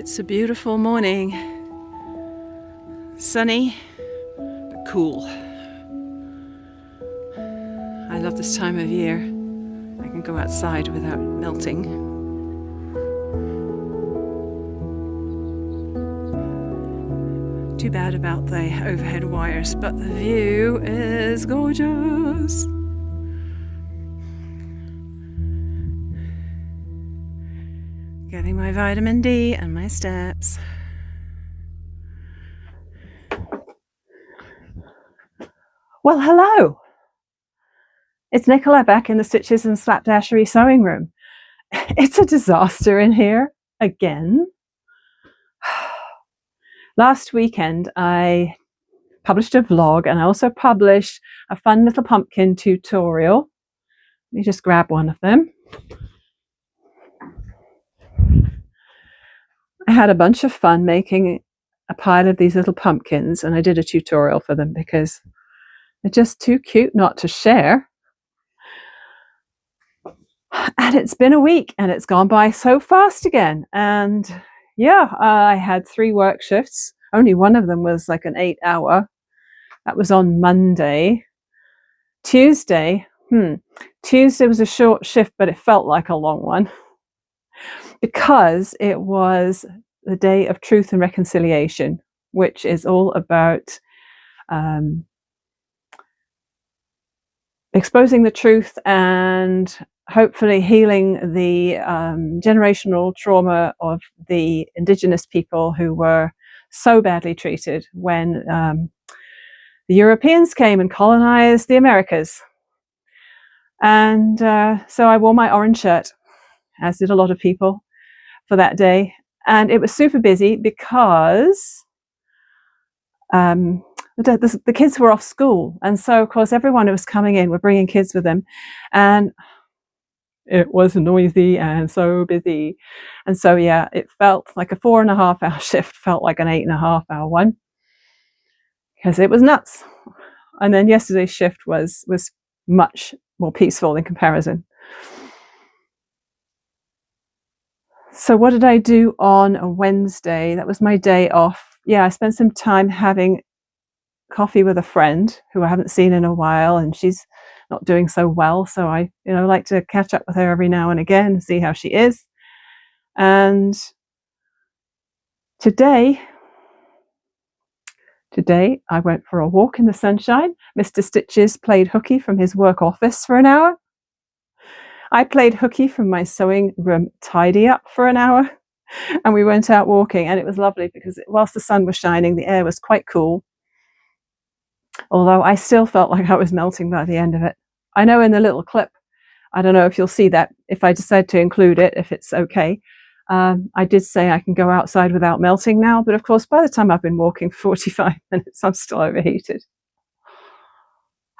It's a beautiful morning, sunny but cool. I love this time of year. I can go outside without melting. Too bad about the overhead wires, but the view is gorgeous. Getting my vitamin D and my steps. Well, hello. It's Nicola back in the Stitches and Slapdashery sewing room. It's a disaster in here again. Last weekend I published a vlog and I also published a fun little pumpkin tutorial. Let me just grab one of them. I had a bunch of fun making a pile of these little pumpkins, and I did a tutorial for them because they're just too cute not to share. And it's been a week and it's gone by so fast again. And yeah, I had 3 work shifts. Only one of them was like an 8-hour. That was on Monday. Tuesday was a short shift, but it felt like a long one because it was the day of truth and reconciliation, which is all about exposing the truth and hopefully healing the generational trauma of the indigenous people who were so badly treated when the Europeans came and colonized the Americas. And so I wore my orange shirt, as did a lot of people, for that day. And it was super busy because the kids were off school. And so, of course, everyone who was coming in were bringing kids with them. And it was noisy and so busy. And so, yeah, it felt like a 4.5-hour shift, felt like an 8.5-hour one, because it was nuts. And then yesterday's shift was much more peaceful in comparison. So what did I do on a Wednesday? That was my day off. Yeah, I spent some time having coffee with a friend who I haven't seen in a while, and she's not doing so well. So I, like to catch up with her every now and again and see how she is. And today I went for a walk in the sunshine. Mr. Stitches played hooky from his work office for an hour. I played hooky from my sewing room tidy up for an hour, and we went out walking, and it was lovely because whilst the sun was shining, the air was quite cool. Although I still felt like I was melting by the end of it. I know in the little clip, I don't know if you'll see that, if I decide to include it, if it's okay. I did say I can go outside without melting now, but of course, by the time I've been walking for 45 minutes, I'm still overheated.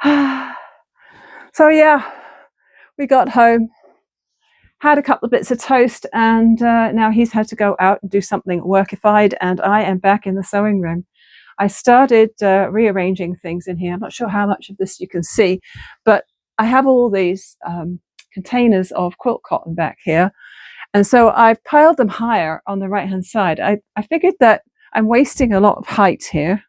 So yeah, we got home, had a couple of bits of toast, and now he's had to go out and do something workified, and I am back in the sewing room. I started rearranging things in here. I'm not sure how much of this you can see, but I have all these containers of quilt cotton back here. And so I've piled them higher on the right-hand side. I figured that I'm wasting a lot of height here.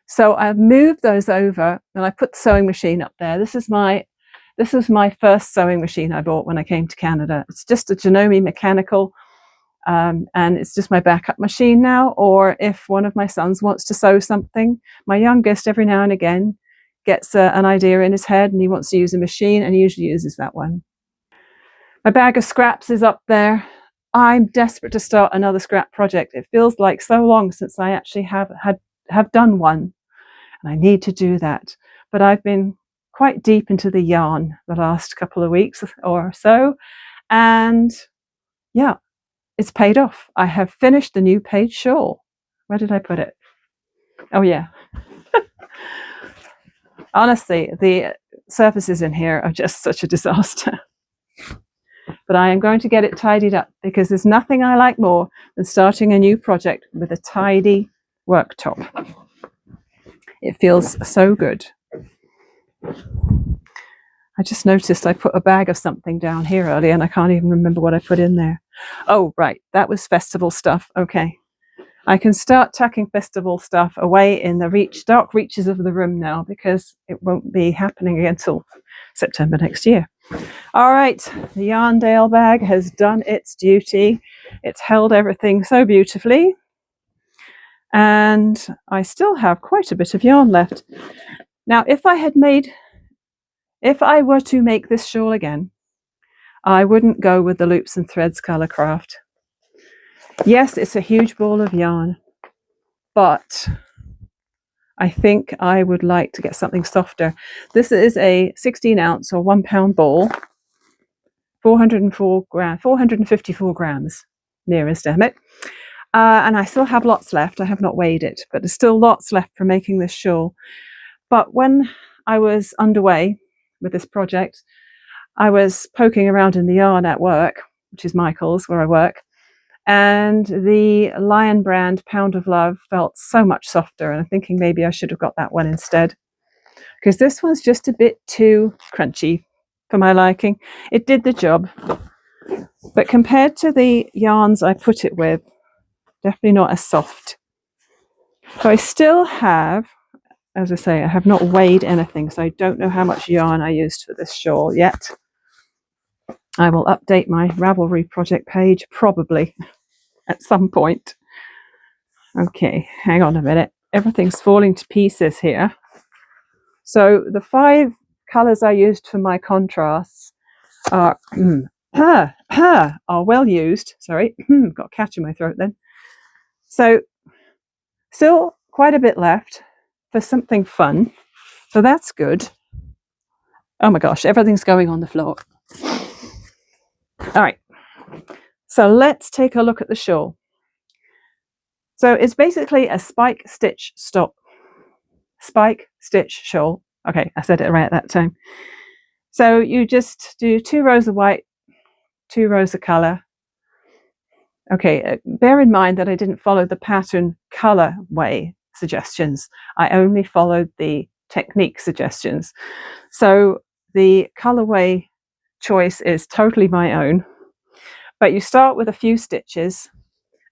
So I've moved those over and I put the sewing machine up there. This is my first sewing machine I bought when I came to Canada. It's just a Janome mechanical, and it's just my backup machine now. Or if one of my sons wants to sew something, my youngest every now and again gets an idea in his head and he wants to use a machine, and he usually uses that one. My bag of scraps is up there. I'm desperate to start another scrap project. It feels like so long since I actually have done one, and I need to do that. But I've been quite deep into the yarn the last couple of weeks or so, and yeah, it's paid off. I have finished the new page shawl. Where did I put it? Oh yeah. Honestly, the surfaces in here are just such a disaster. But I am going to get it tidied up because there's nothing I like more than starting a new project with a tidy worktop. It feels so good. I just noticed I put a bag of something down here earlier and I can't even remember what I put in there. Oh, right, that was festival stuff. Okay. I can start tucking festival stuff away in the dark reaches of the room now, because it won't be happening again until September next year. All right, the Yarndale bag has done its duty. It's held everything so beautifully. And I still have quite a bit of yarn left. Now, if I were to make this shawl again, I wouldn't go with the Loops and Threads Color Craft. Yes, it's a huge ball of yarn, but I think I would like to get something softer. This is a 16-ounce or 1 pound ball, 454 grams, nearest it. And I still have lots left. I have not weighed it, but there's still lots left for making this shawl. But when I was underway with this project, I was poking around in the yarn at work, which is Michael's, where I work, and the Lion brand Pound of Love felt so much softer, and I'm thinking maybe I should have got that one instead, because this one's just a bit too crunchy for my liking. It did the job, but compared to the yarns I put it with, definitely not as soft. So I still have, as I say, I have not weighed anything, so I don't know how much yarn I used for this shawl yet. I will update my Ravelry project page probably at some point. Okay, hang on a minute. Everything's falling to pieces here. So the 5 colors I used for my contrasts are well used. Sorry, got a catch in my throat then. So still quite a bit left for something fun. So that's good. Oh my gosh, everything's going on the floor. All right, so let's take a look at the shawl. So it's basically a spike stitch shawl. Okay, I said it right that time. So you just do 2 rows of white, 2 rows of color. Okay, bear in mind that I didn't follow the pattern color way suggestions. I only followed the technique suggestions. So the colorway choice is totally my own. But you start with a few stitches,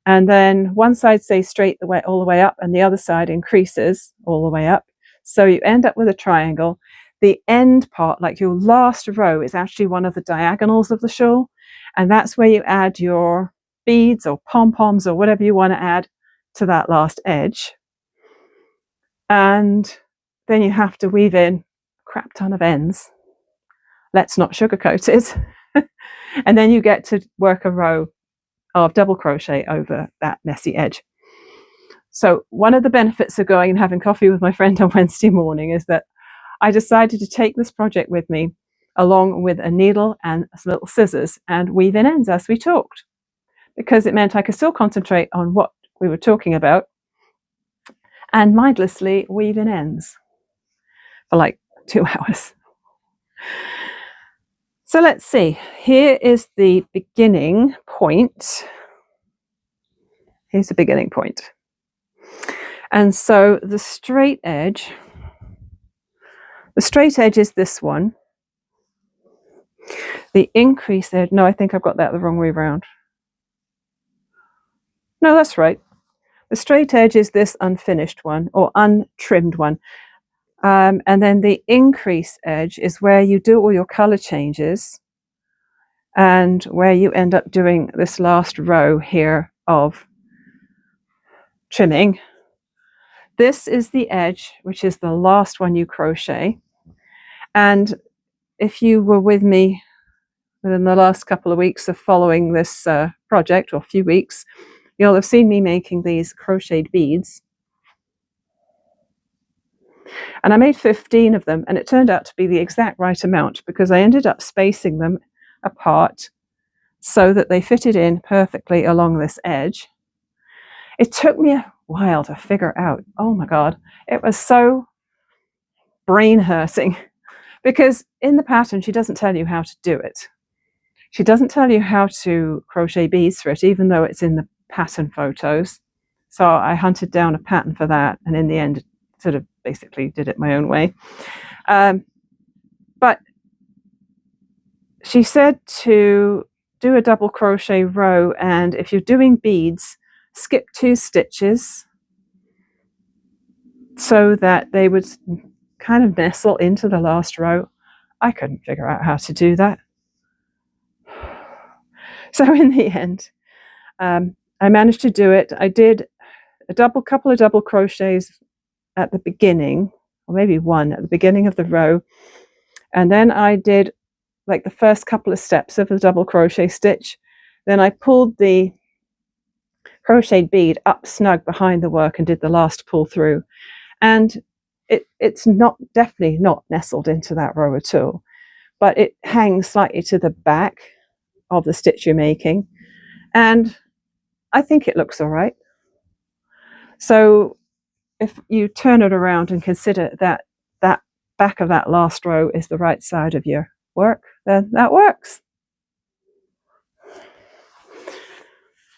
and then one side stays straight all the way up, and the other side increases all the way up. So you end up with a triangle. The end part, like your last row, is actually one of the diagonals of the shawl, and that's where you add your beads or pom-poms or whatever you want to add to that last edge. And then you have to weave in a crap ton of ends. Let's not sugarcoat it. And then you get to work a row of double crochet over that messy edge. So one of the benefits of going and having coffee with my friend on Wednesday morning is that I decided to take this project with me, along with a needle and some little scissors, and weave in ends as we talked, because it meant I could still concentrate on what we were talking about and mindlessly weave in ends for like 2 hours. So let's see, here is the beginning point. Here's the beginning point. And so the straight edge is this one. The increase edge, no, I think I've got that the wrong way around. No, that's right. The straight edge is this unfinished one, or untrimmed one. And then the increase edge is where you do all your color changes and where you end up doing this last row here of trimming. This is the edge, which is the last one you crochet. And if you were with me within the last couple of weeks of following this project, or a few weeks, you'll have seen me making these crocheted beads. And I made 15 of them, and it turned out to be the exact right amount, because I ended up spacing them apart so that they fitted in perfectly along this edge. It took me a while to figure out. Oh my God, it was so brain hurting, because in the pattern, she doesn't tell you how to do it. She doesn't tell you how to crochet beads for it, even though it's in the pattern photos. So I hunted down a pattern for that, and in the end, sort of basically did it my own way. But she said to do a double crochet row, and if you're doing beads, skip 2 stitches so that they would kind of nestle into the last row. I couldn't figure out how to do that. So in the end, I managed to do it. I did a couple of double crochets at the beginning, or maybe one at the beginning of the row, and then I did like the first couple of steps of the double crochet stitch. Then I pulled the crocheted bead up snug behind the work and did the last pull through, and it's definitely not nestled into that row at all, but it hangs slightly to the back of the stitch you're making, and I think it looks all right. So if you turn it around and consider that that back of that last row is the right side of your work, then that works.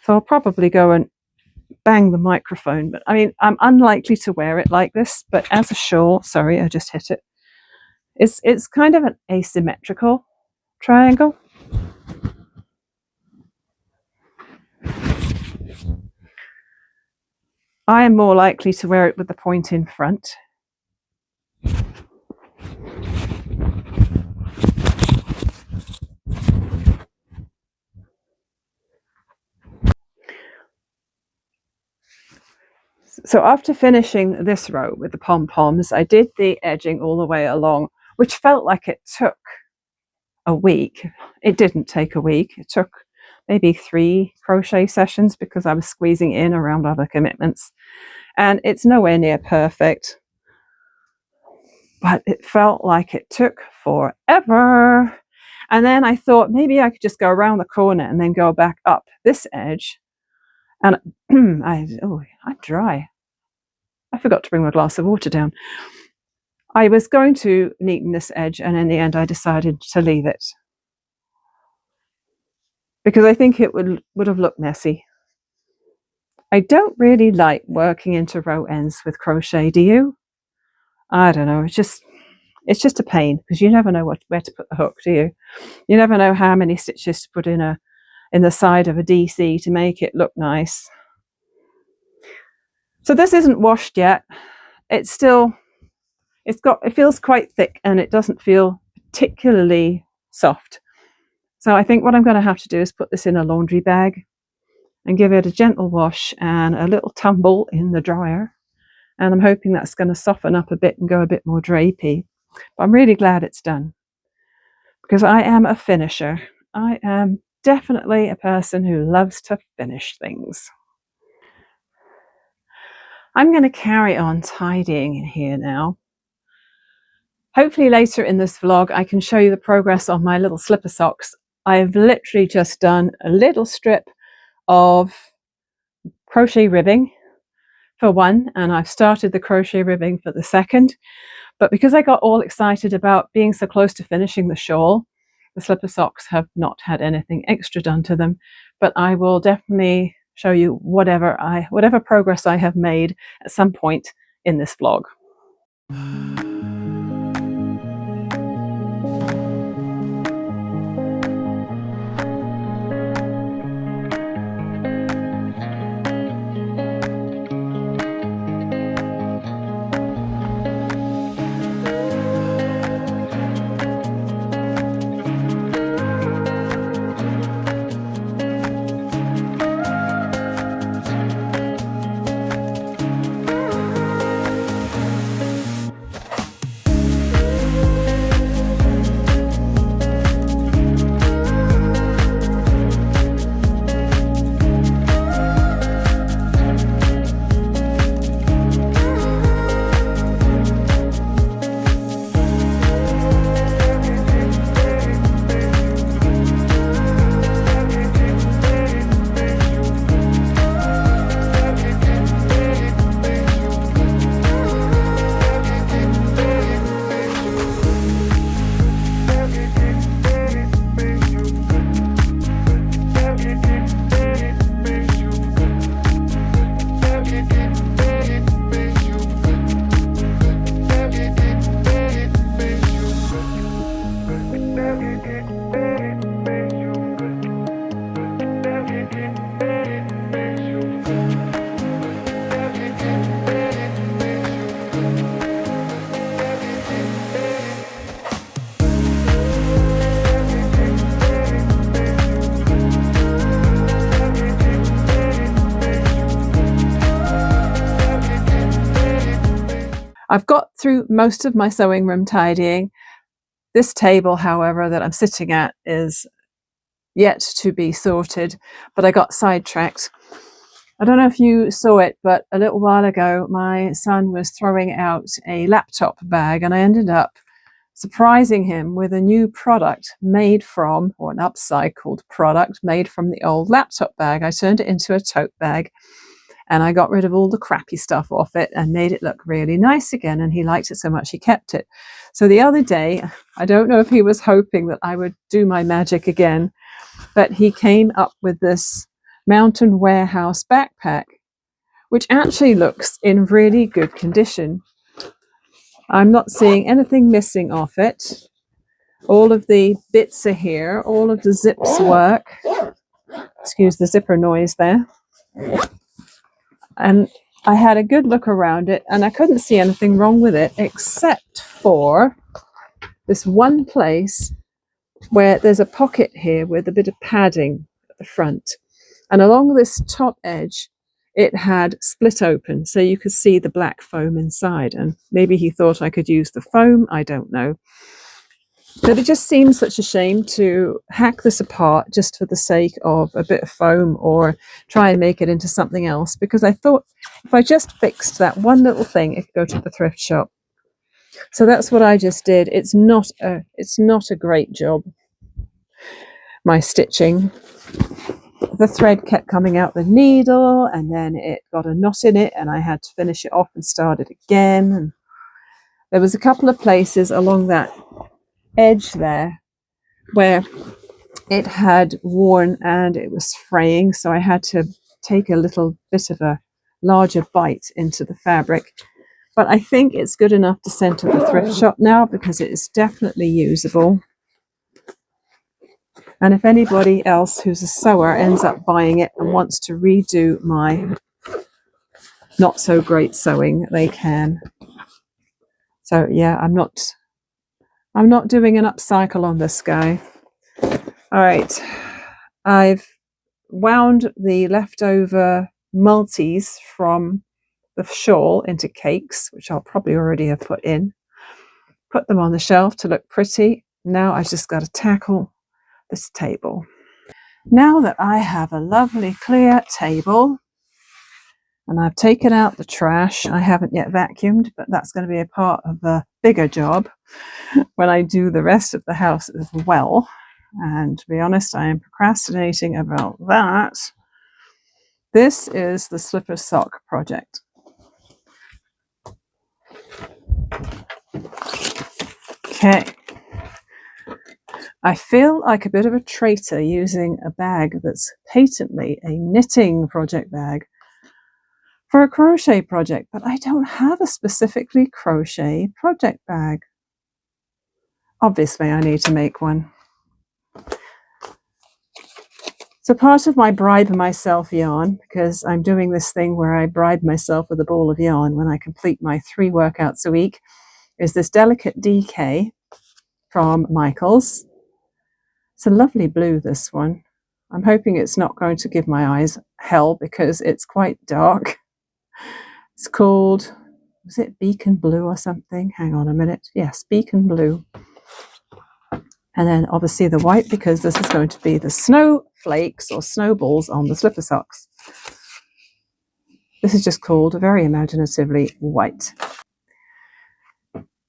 So I'll probably go and bang the microphone, but I mean, I'm unlikely to wear it like this, but as a shawl, sorry, I just hit it. It's kind of an asymmetrical triangle. I am more likely to wear it with the point in front. So after finishing this row with the pom-poms, I did the edging all the way along, which felt like it took a week. It didn't take a week. It took maybe 3 crochet sessions because I was squeezing in around other commitments. And it's nowhere near perfect, but it felt like it took forever. And then I thought maybe I could just go around the corner and then go back up this edge. And I'm dry. I forgot to bring my glass of water down. I was going to neaten this edge, and in the end I decided to leave it because I think it would have looked messy. I don't really like working into row ends with crochet, do you? I don't know, it's just a pain because you never know where to put the hook, do you? You never know how many stitches to put in the side of a DC to make it look nice. So this isn't washed yet. It feels quite thick and it doesn't feel particularly soft. So I think what I'm going to have to do is put this in a laundry bag and give it a gentle wash and a little tumble in the dryer. And I'm hoping that's going to soften up a bit and go a bit more drapey. But I'm really glad it's done because I am a finisher. I am definitely a person who loves to finish things. I'm going to carry on tidying in here now. Hopefully later in this vlog I can show you the progress on my little slipper socks. I've literally just done a little strip of crochet ribbing for one, and I've started the crochet ribbing for the second. But because I got all excited about being so close to finishing the shawl, the slipper socks have not had anything extra done to them. But I will definitely show you whatever progress I have made at some point in this vlog. I've got through most of my sewing room tidying. This table, however, that I'm sitting at is yet to be sorted, but I got sidetracked. I don't know if you saw it, but a little while ago, my son was throwing out a laptop bag, and I ended up surprising him with a new product made from, or an upcycled product made from the old laptop bag. I turned it into a tote bag, and I got rid of all the crappy stuff off it and made it look really nice again, and he liked it so much he kept it. So the other day, I don't know if he was hoping that I would do my magic again, but he came up with this Mountain Warehouse backpack, which actually looks in really good condition. I'm not seeing anything missing off it. All of the bits are here. All of the zips work. Excuse the zipper noise there. And I had a good look around it, and I couldn't see anything wrong with it except for this one place where there's a pocket here with a bit of padding at the front. And along this top edge, it had split open, so you could see the black foam inside. And maybe he thought I could use the foam, I don't know. But it just seems such a shame to hack this apart just for the sake of a bit of foam or try and make it into something else, because I thought if I just fixed that one little thing, it could go to the thrift shop. So that's what I just did. It's not a great job, my stitching. The thread kept coming out the needle, and then it got a knot in it, and I had to finish it off and start it again. And there was a couple of places along that edge there where it had worn and it was fraying, so I had to take a little bit of a larger bite into the fabric. But I think it's good enough to send to the thrift shop now, because it is definitely usable. And if anybody else who's a sewer ends up buying it and wants to redo my not so great sewing, they can. So yeah, I'm not doing an upcycle on this guy. All right, I've wound the leftover multis from the shawl into cakes, which I'll probably already have put them on the shelf to look pretty. Now I just got to tackle this table. Now that I have a lovely clear table and I've taken out the trash, I haven't yet vacuumed, but that's going to be a part of a bigger job when I do the rest of the house as well. And to be honest, I am procrastinating about that. This is the slipper sock project. Okay. I feel like a bit of a traitor using a bag that's patently a knitting project bag for a crochet project, but I don't have a specifically crochet project bag. Obviously, I need to make one. So part of my bribe myself yarn, because I'm doing this thing where I bribe myself with a ball of yarn when I complete my 3 workouts a week, is this delicate DK from Michaels. It's a lovely blue, this one. I'm hoping it's not going to give my eyes hell because it's quite dark. It's called, was it Beacon Blue or something? Hang on a minute. Yes, Beacon Blue. And then obviously the white, because this is going to be the snowflakes or snowballs on the slipper socks. This is just called very imaginatively white.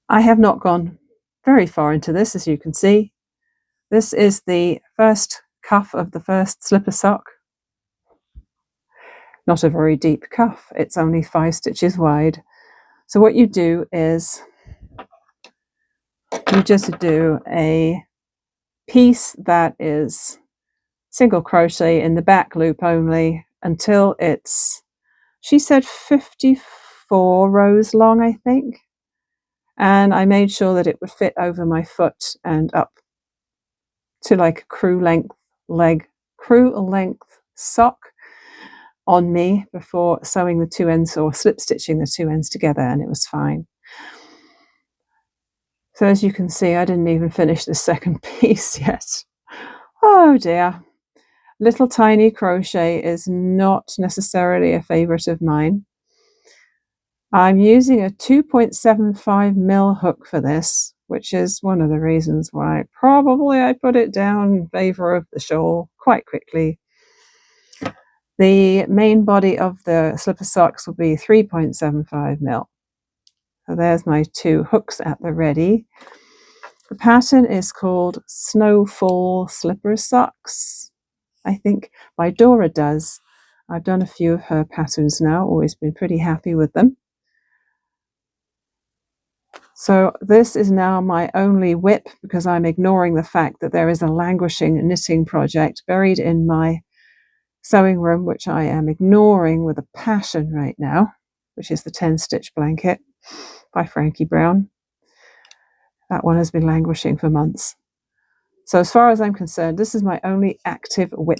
I have not gone very far into this, as you can see. This is the first cuff of the first slipper sock. Not a very deep cuff, it's only 5 stitches wide. So what you do is you just do a piece that is single crochet in the back loop only until it's, she said 54 rows long, I think. And I made sure that it would fit over my foot and up to like a crew length sock on me before sewing the 2 ends or slip stitching the 2 ends together, and it was fine. So as you can see, I didn't even finish the second piece yet. Oh dear. Little tiny crochet is not necessarily a favorite of mine. I'm using a 2.75mm hook for this, which is one of the reasons why probably I put it down in favor of the shawl quite quickly. The main body of the slipper socks will be 3.75mm. So there's my two hooks at the ready. The pattern is called Snowfall Slipper Socks, I think, by Dora Does. I've done a few of her patterns now, always been pretty happy with them. So this is now my only whip because I'm ignoring the fact that there is a languishing knitting project buried in my sewing room, which I am ignoring with a passion right now, which is the 10-stitch blanket by Frankie Brown. That one has been languishing for months. So as far as I'm concerned, this is my only active whip.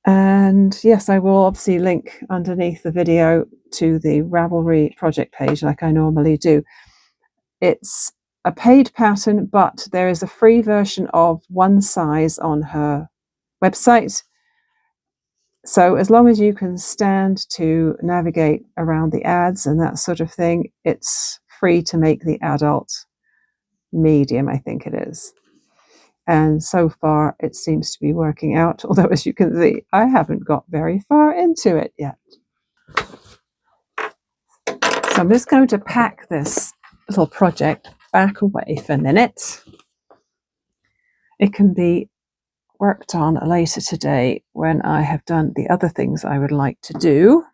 And yes, I will obviously link underneath the video to the Ravelry project page like I normally do. It's a paid pattern, but there is a free version of one size on her website. So as long as you can stand to navigate around the ads and that sort of thing, it's free to make the adult medium, I think it is. And so far, it seems to be working out, although as you can see, I haven't got very far into it yet. So I'm just going to pack this little project back away for a minute. It can be worked on later today when I have done the other things I would like to do.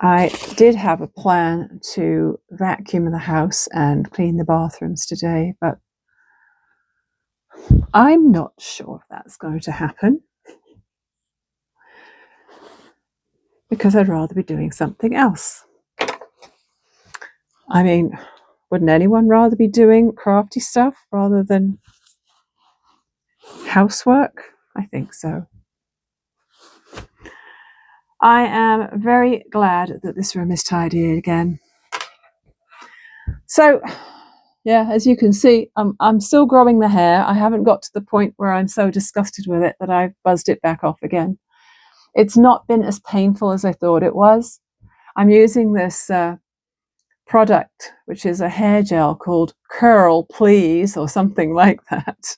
I did have a plan to vacuum the house and clean the bathrooms today, but I'm not sure if that's going to happen because I'd rather be doing something else. I mean, wouldn't anyone rather be doing crafty stuff rather than housework? I think so. I am very glad that this room is tidy again. So, yeah, as you can see, I'm still growing the hair. I haven't got to the point where I'm so disgusted with it that I've buzzed it back off again. It's not been as painful as I thought it was. I'm using this product, which is a hair gel called Curl Please or something like that.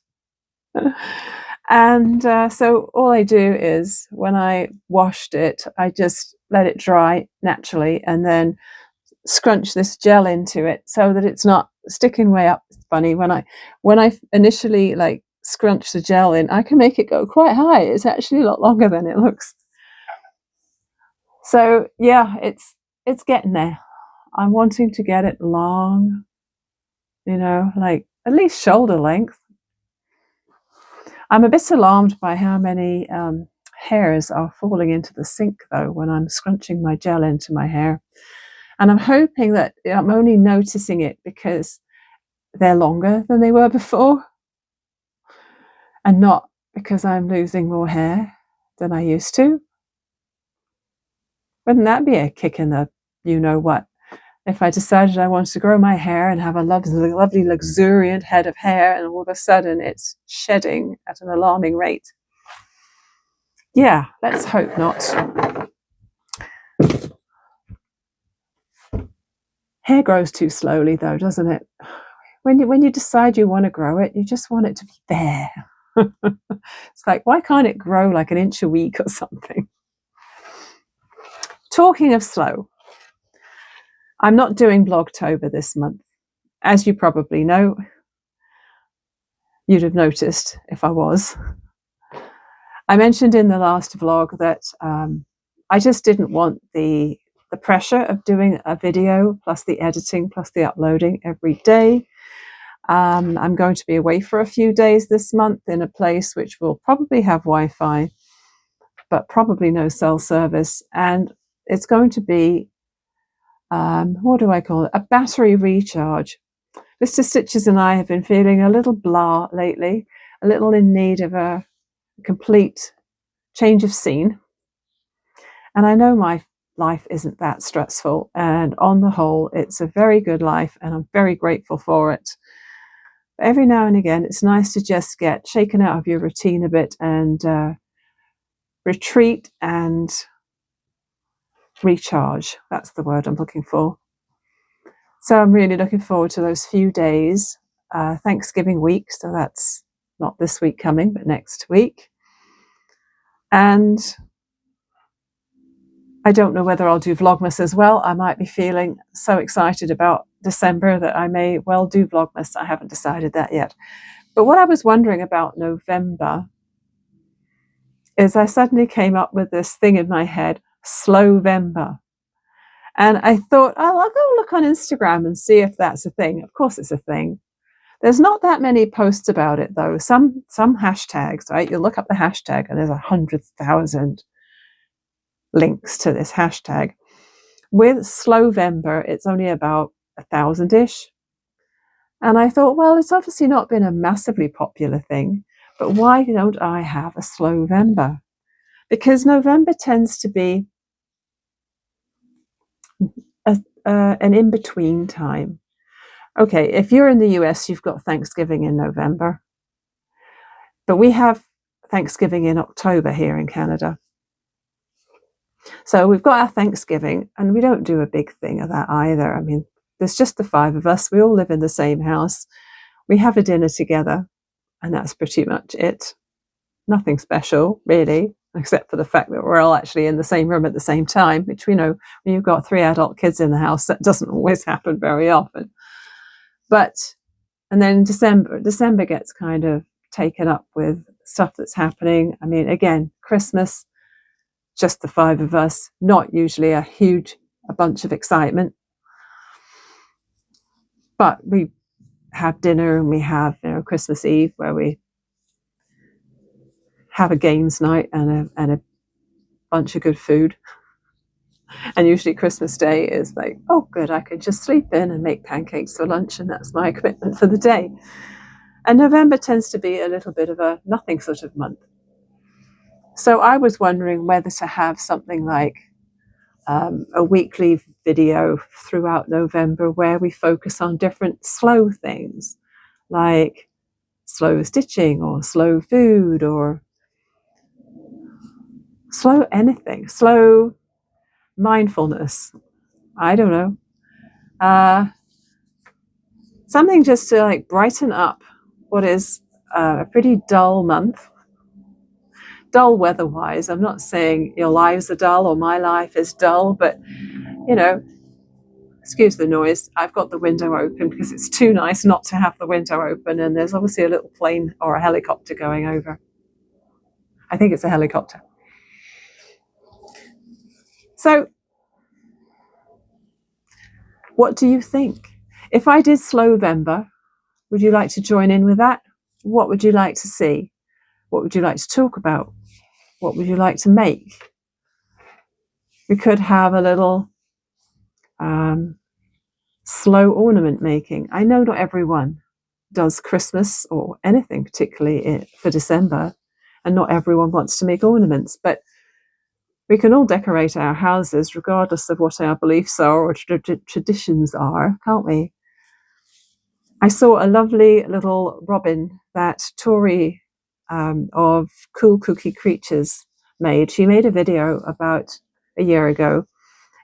And so all I do is when I washed it, I just let it dry naturally and then scrunch this gel into it so that it's not sticking way up. It's funny, when I initially like scrunch the gel in, I can make it go quite high. It's actually a lot longer than it looks. So yeah, it's getting there. I'm wanting to get it long, you know, like at least shoulder length. I'm a bit alarmed by how many hairs are falling into the sink though when I'm scrunching my gel into my hair. And I'm hoping that I'm only noticing it because they're longer than they were before and not because I'm losing more hair than I used to. Wouldn't that be a kick in the you-know-what? If I decided I wanted to grow my hair and have a lovely luxuriant head of hair and all of a sudden it's shedding at an alarming rate. Yeah, let's hope not. Hair grows too slowly though, doesn't it? When you decide you want to grow it, you just want it to be there. It's like, why can't it grow like an inch a week or something? Talking of slow, I'm not doing Blogtober this month. As you probably know, you'd have noticed if I was. I mentioned in the last vlog that I just didn't want the pressure of doing a video plus the editing plus the uploading every day. I'm going to be away for a few days this month in a place which will probably have Wi-Fi, but probably no cell service. And it's going to be, what do I call it? A battery recharge. Mr. Stitches and I have been feeling a little blah lately, a little in need of a complete change of scene. And I know my life isn't that stressful. And on the whole, it's a very good life and I'm very grateful for it. Every now and again, it's nice to just get shaken out of your routine a bit and retreat and recharge. That's the word I'm looking for. So I'm really looking forward to those few days. Thanksgiving week, so that's not this week coming, but next week. And I don't know whether I'll do Vlogmas as well. I might be feeling so excited about December that I may well do Vlogmas. I haven't decided that yet. But what I was wondering about November is I suddenly came up with this thing in my head, Slowvember. And I thought, oh, I'll go look on Instagram and see if that's a thing. Of course it's a thing. There's not that many posts about it, though. Some hashtags, right? You look up the hashtag and there's 100,000 links to this hashtag. With Slowvember, it's only about 1,000-ish. And I thought, well, it's obviously not been a massively popular thing, but why don't I have a Slowvember? Because November tends to be an in-between time. Okay, if you're in the US, you've got Thanksgiving in November. But we have Thanksgiving in October here in Canada. So we've got our Thanksgiving, and we don't do a big thing of that either. I mean, there's just the 5 of us. We all live in the same house. We have a dinner together, and that's pretty much it. Nothing special, really, except for the fact that we're all actually in the same room at the same time, which we know when you've got 3 adult kids in the house, that doesn't always happen very often. And then December gets kind of taken up with stuff that's happening. I mean, again, Christmas, just the 5 of us, not usually a bunch of excitement. But we have dinner and we have, Christmas Eve where we have a games night and a bunch of good food. And usually Christmas Day is like, oh, good, I could just sleep in and make pancakes for lunch, and that's my commitment for the day. And November tends to be a little bit of a nothing sort of month. So I was wondering whether to have something like a weekly video throughout November where we focus on different slow things, like slow stitching or slow food or slow anything, slow mindfulness. I don't know. Something just to like brighten up what is a pretty dull month. Dull weather-wise. I'm not saying your lives are dull or my life is dull, but excuse the noise. I've got the window open because it's too nice not to have the window open, and there's obviously a little plane or a helicopter going over. I think it's a helicopter. So, what do you think? If I did Slowvember, would you like to join in with that? What would you like to see? What would you like to talk about? What would you like to make? We could have a little slow ornament making. I know not everyone does Christmas or anything particularly for December, and not everyone wants to make ornaments, but we can all decorate our houses regardless of what our beliefs are or traditions are, can't we? I saw a lovely little robin that Tori of Cool Cookie Creatures made. She made a video about a year ago,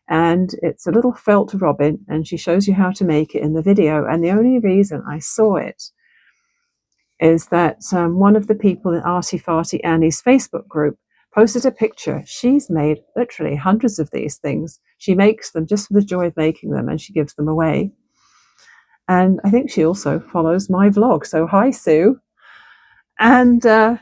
and it's a little felt robin, and she shows you how to make it in the video. And the only reason I saw it is that one of the people in Arty Farty Annie's Facebook group posted a picture. She's made literally hundreds of these things. She makes them just for the joy of making them, and she gives them away. And I think she also follows my vlog. So hi, Sue. And I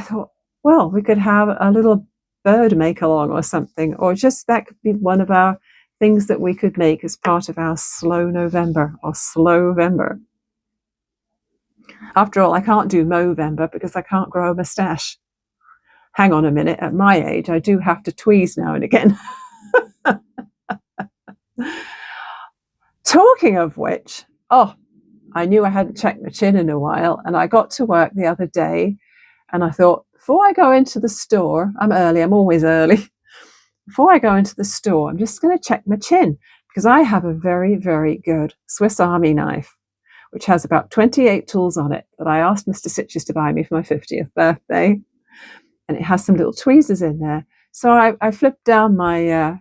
thought, well, we could have a little bird make along or something, or just that could be one of our things that we could make as part of our Slow November or Slowvember. After all, I can't do Movember because I can't grow a moustache. Hang on a minute, at my age, I do have to tweeze now and again. Talking of which, I knew I hadn't checked my chin in a while, and I got to work the other day, and I thought, before I go into the store, I'm always early. Before I go into the store, I'm just going to check my chin, because I have a very, very good Swiss Army knife, which has about 28 tools on it that I asked Mr. Sitches to buy me for my 50th birthday. and it has some little tweezers in there. So I flipped down my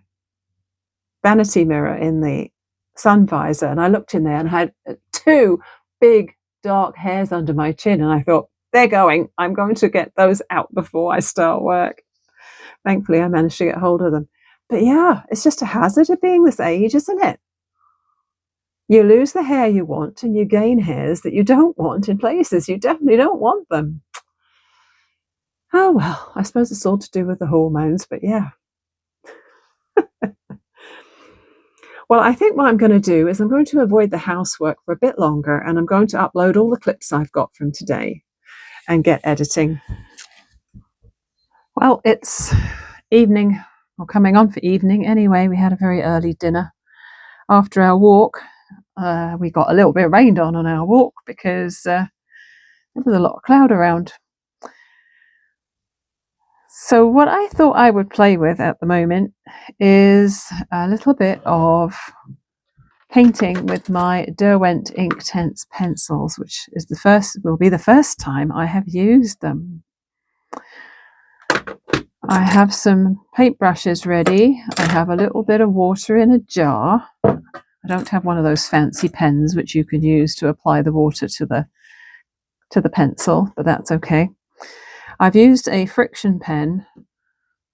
vanity mirror in the sun visor, and I looked in there and I had 2 big dark hairs under my chin, and I thought, they're going. I'm going to get those out before I start work. Thankfully, I managed to get hold of them. But yeah, it's just a hazard of being this age, isn't it? You lose the hair you want and you gain hairs that you don't want in places you definitely don't want them. Oh well, I suppose it's all to do with the hormones, but yeah. Well, I think what I'm going to do is I'm going to avoid the housework for a bit longer, and I'm going to upload all the clips I've got from today and get editing. Well, it's evening, or coming on for evening anyway. We had a very early dinner. After our walk, we got a little bit rained on our walk because there was a lot of cloud around. So what I thought I would play with at the moment is a little bit of painting with my Derwent Inktense pencils, which is will be the first time I have used them. I have some paintbrushes ready. I have a little bit of water in a jar. I don't have one of those fancy pens which you can use to apply the water to the pencil, but that's okay. I've used a friction pen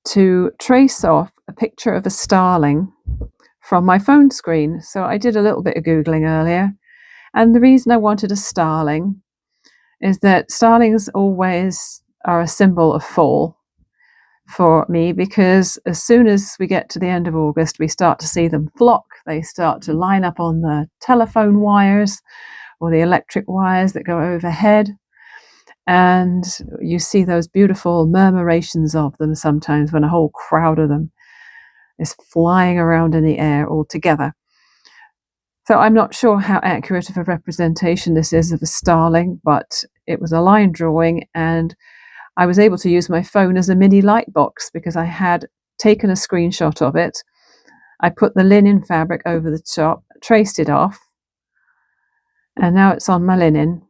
to trace off a picture of a starling from my phone screen. So I did a little bit of Googling earlier, and the reason I wanted a starling is that starlings always are a symbol of fall for me, because as soon as we get to the end of August, we start to see them flock. They start to line up on the telephone wires or the electric wires that go overhead, and you see those beautiful murmurations of them sometimes when a whole crowd of them is flying around in the air all together. So I'm not sure how accurate of a representation this is of a starling, but it was a line drawing, and I was able to use my phone as a mini light box because I had taken a screenshot of it. I put the linen fabric over the top, traced it off, and now it's on my linen.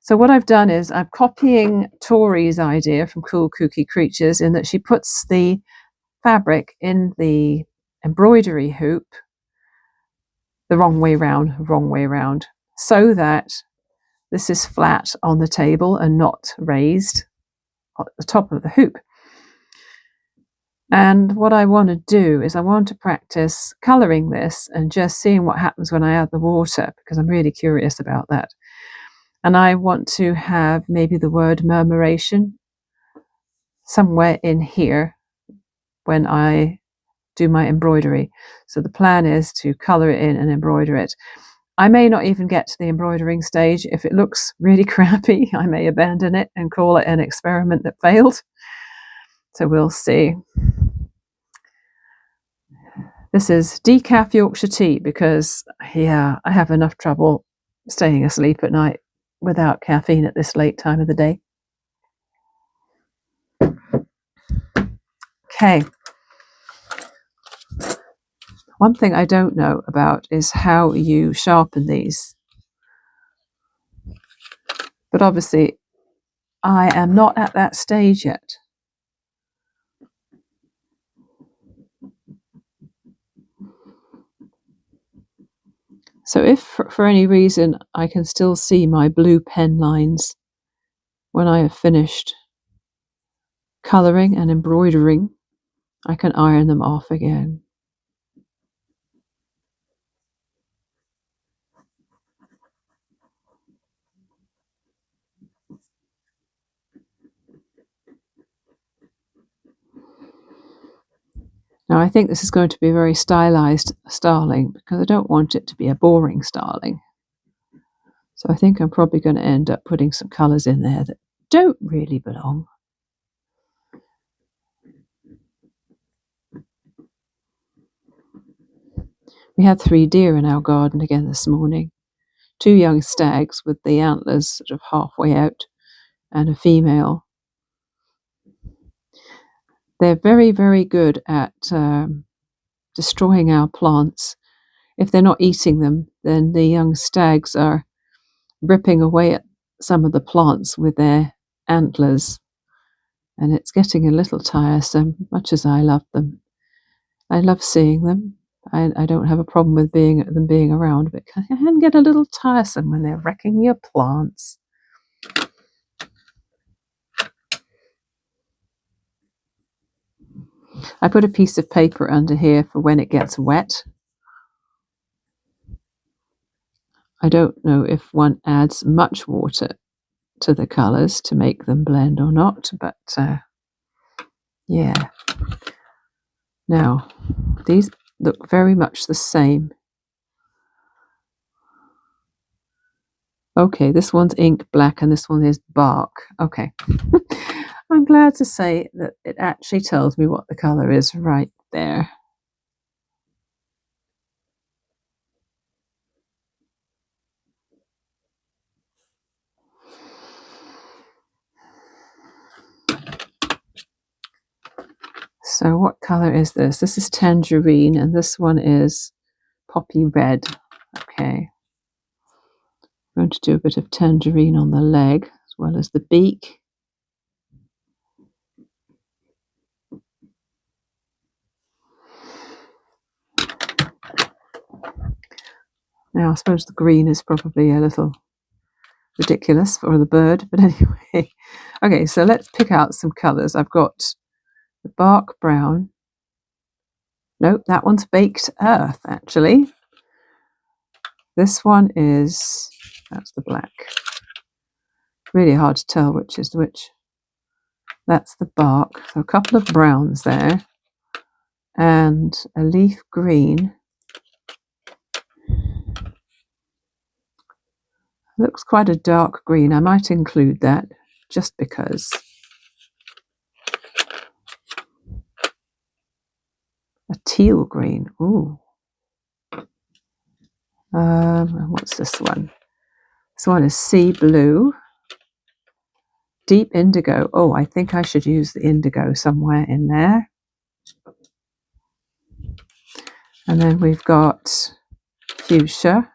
So what I've done is I'm copying Tori's idea from Cool Kooky Creatures, in that she puts the fabric in the embroidery hoop the wrong way round, so that this is flat on the table and not raised at the top of the hoop. And what I want to do is I want to practice colouring this and just seeing what happens when I add the water, because I'm really curious about that. And I want to have maybe the word murmuration somewhere in here when I do my embroidery. So the plan is to colour it in and embroider it. I may not even get to the embroidering stage. If it looks really crappy, I may abandon it and call it an experiment that failed. So we'll see. This is decaf Yorkshire tea because, yeah, I have enough trouble staying asleep at night without caffeine at this late time of the day. Okay. One thing I don't know about is how you sharpen these. But obviously, I am not at that stage yet. So if for any reason I can still see my blue pen lines when I have finished colouring and embroidering, I can iron them off again. Now I think this is going to be a very stylized starling because I don't want it to be a boring starling. So I think I'm probably going to end up putting some colours in there that don't really belong. We had 3 deer in our garden again this morning. 2 young stags with the antlers sort of halfway out, and a female. They're very, very good at destroying our plants. If they're not eating them, then the young stags are ripping away at some of the plants with their antlers. and it's getting a little tiresome, much as I love them. I love seeing them. I don't have a problem with them being around, but it can get a little tiresome when they're wrecking your plants. I put a piece of paper under here for when it gets wet. I don't know if one adds much water to the colours to make them blend or not, but yeah. Now, these look very much the same. Okay, this one's ink black and this one is bark. Okay. I'm glad to say that it actually tells me what the colour is right there. So what colour is this? This is tangerine and this one is poppy red. Okay. I'm going to do a bit of tangerine on the leg as well as the beak. Now I suppose the green is probably a little ridiculous for the bird, but anyway. Okay, so let's pick out some colours. I've got the bark brown. Nope, that one's baked earth, actually. This one is, that's the black. Really hard to tell which is which. That's the bark. So a couple of browns there. And a leaf green. Looks quite a dark green. I might include that just because. A teal green. Ooh. What's this one? This one is sea blue. Deep indigo. Oh, I think I should use the indigo somewhere in there. And then we've got fuchsia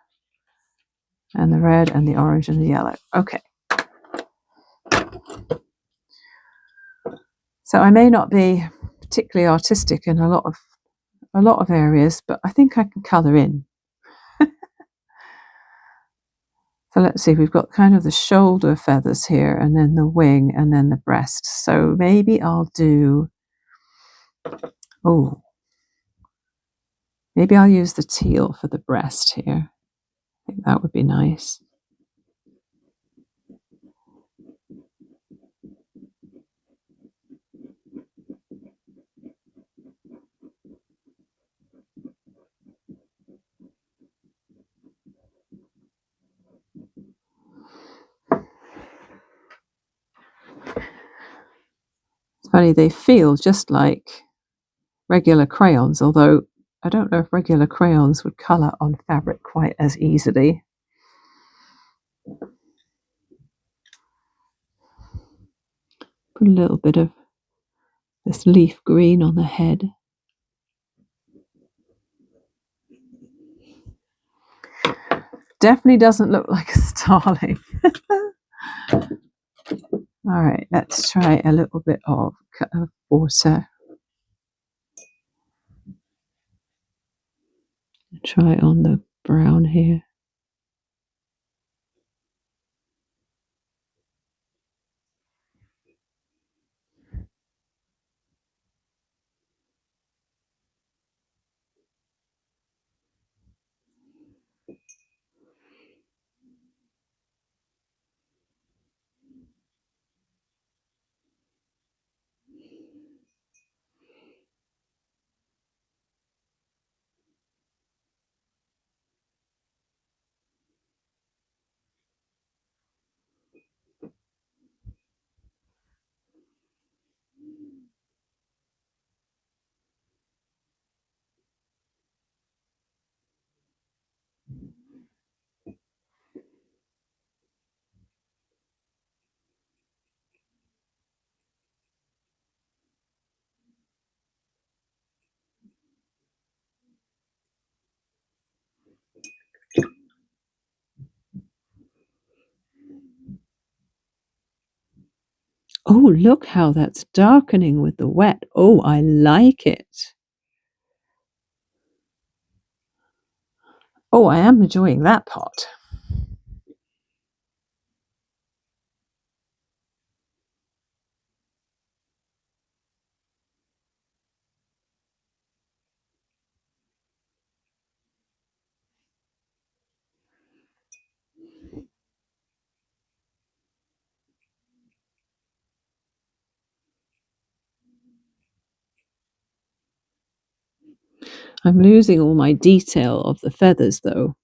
and the red and the orange and the yellow. Okay. So I may not be particularly artistic in a lot of areas, but I think I can colour in. So let's see, we've got kind of the shoulder feathers here, and then the wing, and then the breast. So maybe I'll do, maybe I'll use the teal for the breast here. I think that would be nice. It's funny, they feel just like regular crayons, although I don't know if regular crayons would colour on fabric quite as easily. Put a little bit of this leaf green on the head. Definitely doesn't look like a starling. All right, let's try a little bit of water. Try on the brown here. Oh, look how that's darkening with the wet. Oh, I like it. Oh, I am enjoying that part. I'm losing all my detail of the feathers, though.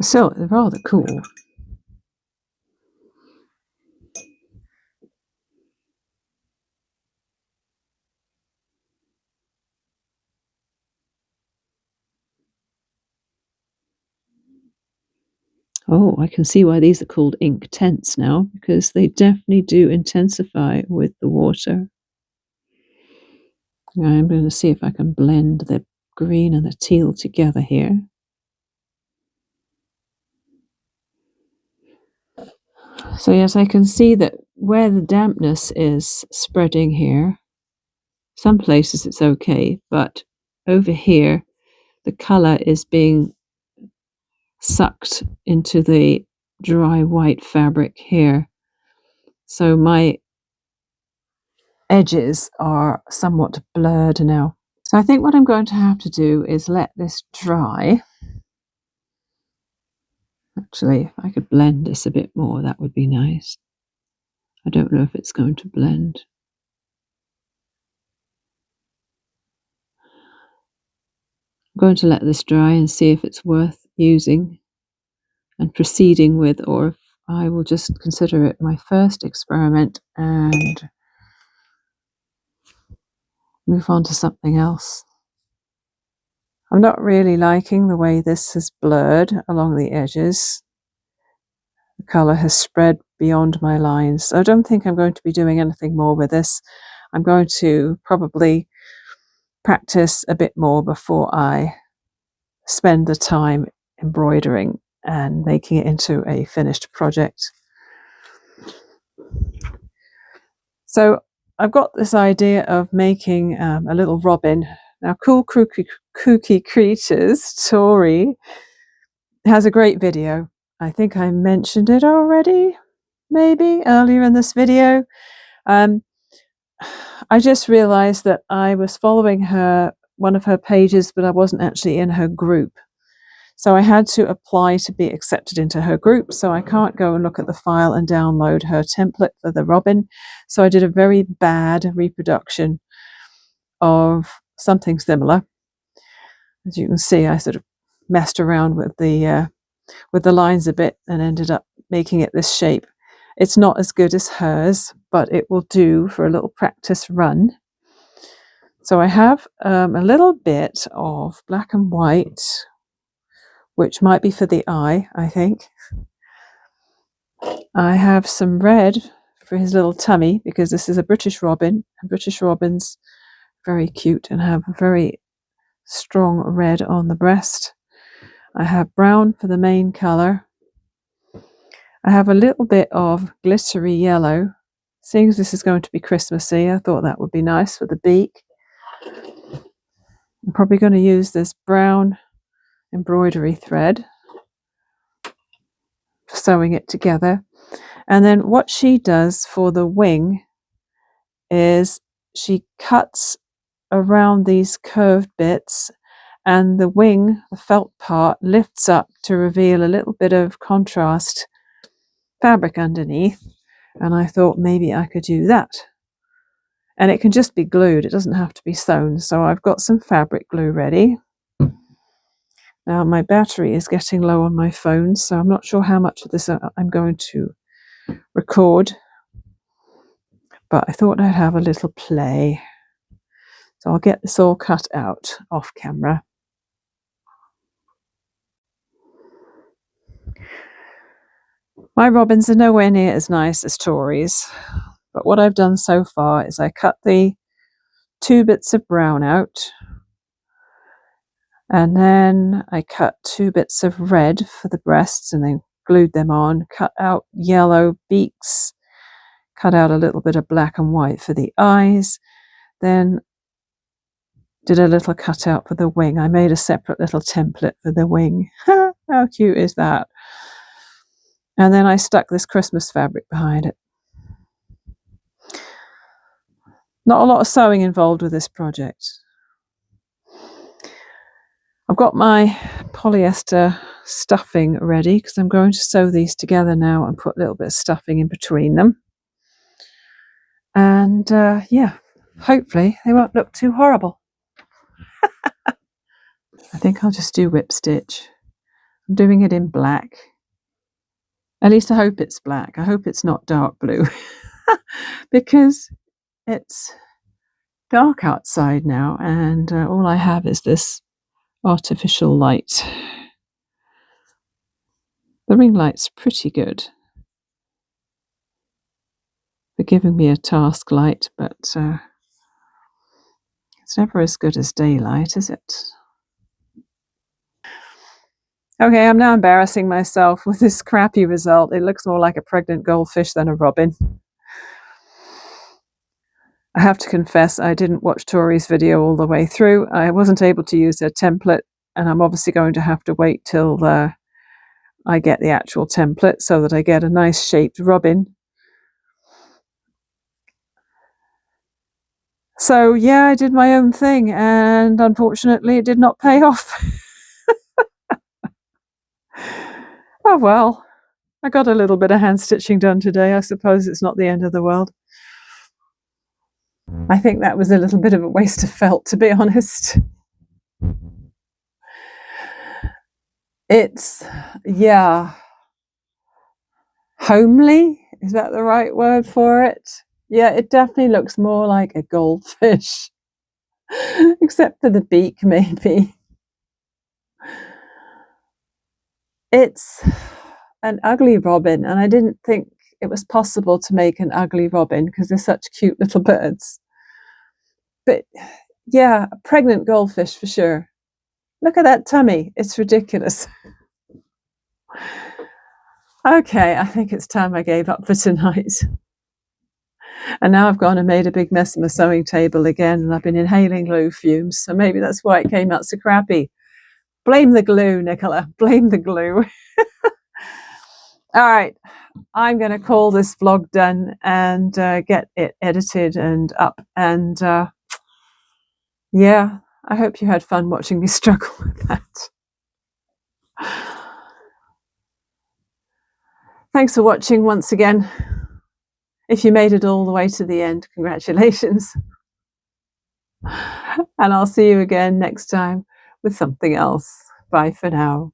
So they're rather cool. Oh, I can see why these are called ink tents now, because they definitely do intensify with the water. I'm going to see if I can blend the green and the teal together here. So yes, I can see that where the dampness is spreading here, some places it's okay, but over here, the color is being sucked into the dry white fabric here. So my edges are somewhat blurred now. So I think what I'm going to have to do is let this dry. Actually, if I could blend this a bit more, that would be nice. I don't know if it's going to blend. I'm going to let this dry and see if it's worth using and proceeding with, or if I will just consider it my first experiment and move on to something else. I'm not really liking the way this has blurred along the edges. The colour has spread beyond my lines. So I don't think I'm going to be doing anything more with this. I'm going to probably practice a bit more before I spend the time embroidering and making it into a finished project. So I've got this idea of making a little robin. Now, Cool Kooky Creatures, Tori, has a great video. I think I mentioned it already, maybe earlier in this video. I just realized that I was following one of her pages, but I wasn't actually in her group. So I had to apply to be accepted into her group. So I can't go and look at the file and download her template for the robin. So I did a very bad reproduction of something similar. As you can see, I sort of messed around with the lines a bit and ended up making it this shape. It's not as good as hers, but it will do for a little practice run. So I have a little bit of black and white, which might be for the eye, I think. I have some red for his little tummy, because this is a British robin, and British robins are very cute and have a very strong red on the breast. I have brown for the main colour. I have a little bit of glittery yellow. Seeing as this is going to be Christmassy, I thought that would be nice for the beak. I'm probably going to use this brown embroidery thread for sewing it together. And then what she does for the wing is she cuts around these curved bits, and the wing, the felt part, lifts up to reveal a little bit of contrast fabric underneath. And I thought maybe I could do that. And it can just be glued, it doesn't have to be sewn. So I've got some fabric glue ready. Now my battery is getting low on my phone, so I'm not sure how much of this I'm going to record, but I thought I'd have a little play. So I'll get this all cut out off camera. My robins are nowhere near as nice as Tori's, but what I've done so far is I cut the 2 bits of brown out, and then I cut 2 bits of red for the breasts and then glued them on, cut out yellow beaks, cut out a little bit of black and white for the eyes, then did a little cutout for the wing. I made a separate little template for the wing. How cute is that? And then I stuck this Christmas fabric behind it. Not a lot of sewing involved with this project. I've got my polyester stuffing ready because I'm going to sew these together now and put a little bit of stuffing in between them. And yeah, hopefully they won't look too horrible. I think I'll just do whip stitch. I'm doing it in black. At least I hope it's black. I hope it's not dark blue because it's dark outside now and all I have is this artificial light. The ring light's pretty good for giving me a task light, but it's never as good as daylight, is it? Okay, I'm now embarrassing myself with this crappy result. It looks more like a pregnant goldfish than a robin. I have to confess I didn't watch Tori's video all the way through. I wasn't able to use her template, and I'm obviously going to have to wait till I get the actual template so that I get a nice shaped robin. So yeah, I did my own thing, and unfortunately it did not pay off. Oh well, I got a little bit of hand stitching done today. I suppose it's not the end of the world. I think that was a little bit of a waste of felt, to be honest. It's, yeah, homely, is that the right word for it? Yeah, it definitely looks more like a goldfish, except for the beak maybe. It's an ugly robin, and I didn't think it was possible to make an ugly robin because they're such cute little birds. But yeah, a pregnant goldfish for sure. Look at that tummy, it's ridiculous. Okay, I think it's time I gave up for tonight. And now I've gone and made a big mess of my sewing table again, and I've been inhaling glue fumes, so maybe that's why it came out so crappy. Blame the glue, Nicola, blame the glue. All right, I'm going to call this vlog done and get it edited and up. And yeah, I hope you had fun watching me struggle with that. Thanks for watching once again. If you made it all the way to the end, congratulations. And I'll see you again next time with something else. Bye for now.